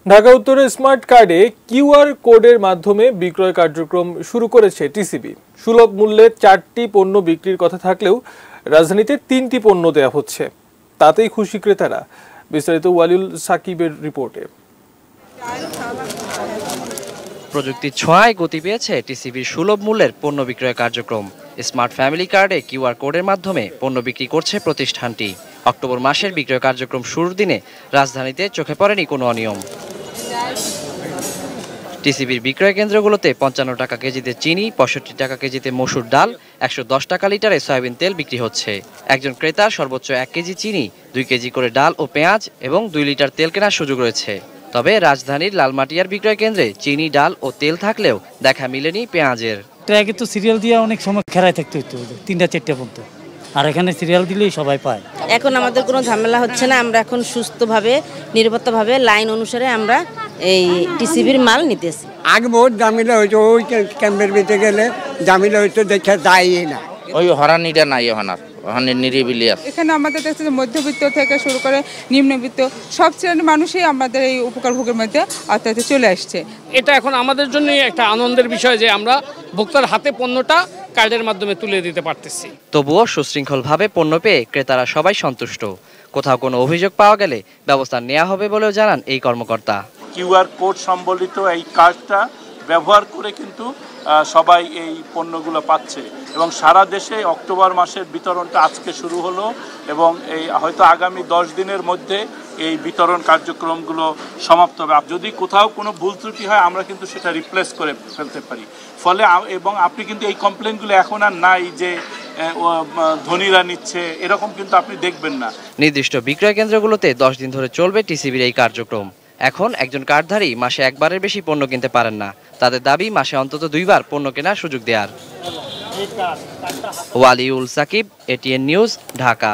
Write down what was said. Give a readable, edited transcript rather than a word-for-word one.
ঢাকা উত্তরে স্মার্ট কার্ডে কিউআর কোডের মাধ্যমে বিক্রয় কার্যক্রম শুরু করেছে টিসিবি। সুলভ মূল্যে 4টি পণ্য বিক্রির কথা থাকলেও রাজধানীতে 3টি পণ্য দেয়া হচ্ছে, তাতেই খুশি ক্রেতারা। বিস্তারিত ওয়ালিউল সাকিবের রিপোর্টে। প্রযুক্তির ছোঁয়ায় গতি পেয়েছে টিসিবির সুলভ মূল্যের পণ্য বিক্রয় কার্যক্রম। স্মার্ট ফ্যামিলি কার্ডে কিউআর কোডের মাধ্যমে পণ্য বিক্রি করছে প্রতিষ্ঠানটি। অক্টোবর মাসের বিক্রয় কার্যক্রম শুরুর দিনে রাজধানীতে চোখে পড়েনি কোনো অনিয়ম। টিসিবির বিক্রয় কেন্দ্রগুলোতে 55 টাকা কেজিতে চিনি, 65 টাকা কেজিতে মসুর ডাল, 110 টাকা লিটারে সয়াবিন তেল বিক্রি হচ্ছে। একজন ক্রেতার সর্বোচ্চ 1 কেজি চিনি, 2 কেজি করে ডাল ও পেঁয়াজ এবং 2 লিটার তেল কেনার সুযোগ রয়েছে। তবে রাজধানীর লালমাটিয়ার বিক্রয় কেন্দ্রে চিনি, ডাল ও তেল থাকলেও দেখা মিলেনি পেঁয়াজের। আগে তো সিরিয়াল দিয়ে অনেক সময় খেলায় থাকতে হতো, 3টা 4টা পর্যন্ত, আর এখানে সিরিয়াল দিলেই সবাই পায়। এখন আমাদের কোনো ঝামেলা হচ্ছে না, আমরা এখন সুস্থভাবে নিরাপত্তাভাবে লাইন অনুসারে আমরা এই টিসিবির মাল নিতেছি। আগে বহুত ঝামেলা হয়েছে, ওই ক্যাম্পের ভিতরে গেলে ঝামেলা হয়তো দেখা যায় না, ওই হরানিটা নাই ওখানে নিরিবিলি আছে। এখানে আমাদের কাছে মধ্যবিত্ত থেকে শুরু করে নিম্নবিত্ত সব শ্রেণীর মানুষই আমাদের এই উপকার ভোগের মধ্যে আস্তে চলে আসছে। এটা এখন আমাদের জন্যই একটা আনন্দের বিষয় যে আমরা ভোক্তার হাতে পণ্যটা কার্ডের মাধ্যমে তুলে দিতে পারতেছি। তবুও সুশৃঙ্খলভাবে পণ্য পেয়ে ক্রেতারা সবাই সন্তুষ্ট। কোথাও কোনো অভিযোগ পাওয়া গেলে ব্যবস্থা নেওয়া হবে বলেও জানান এই কর্মকর্তা। কিউআর কোড সম্বলিত এই কার্ডটা ব্যবহার করে কিন্তু সবাই এই পণ্যগুলো পাচ্ছে এবং সারা দেশে অক্টোবর মাসের বিতরণটা আজকে শুরু হলো এবং এই হয়তো আগামী 10 দিনের মধ্যে এই বিতরণ কার্যক্রমগুলো সমাপ্ত হবে। যদি কোথাও কোনো ভুল ত্রুটি হয় আমরা কিন্তু সেটা রিপ্লেস করে ফেলতে পারি। ফলে এবং আপনি কিন্তু এই কমপ্লেনগুলো এখন আর নাই যে ধনীরা নিচ্ছে, এরকম কিন্তু আপনি দেখবেন না। নির্দিষ্ট বিক্রয় কেন্দ্রগুলোতে 10 দিন ধরে চলবে টিসিবির এই কার্যক্রম। এখন একজন কার্ডধারী মাসে একবারের বেশি পণ্য কিনতে পারেন না। তাদের দাবি মাসে অন্তত 2 বার পণ্য কেনার সুযোগ দেওয়ার। Waliul Sakib, ATN news, Dhaka.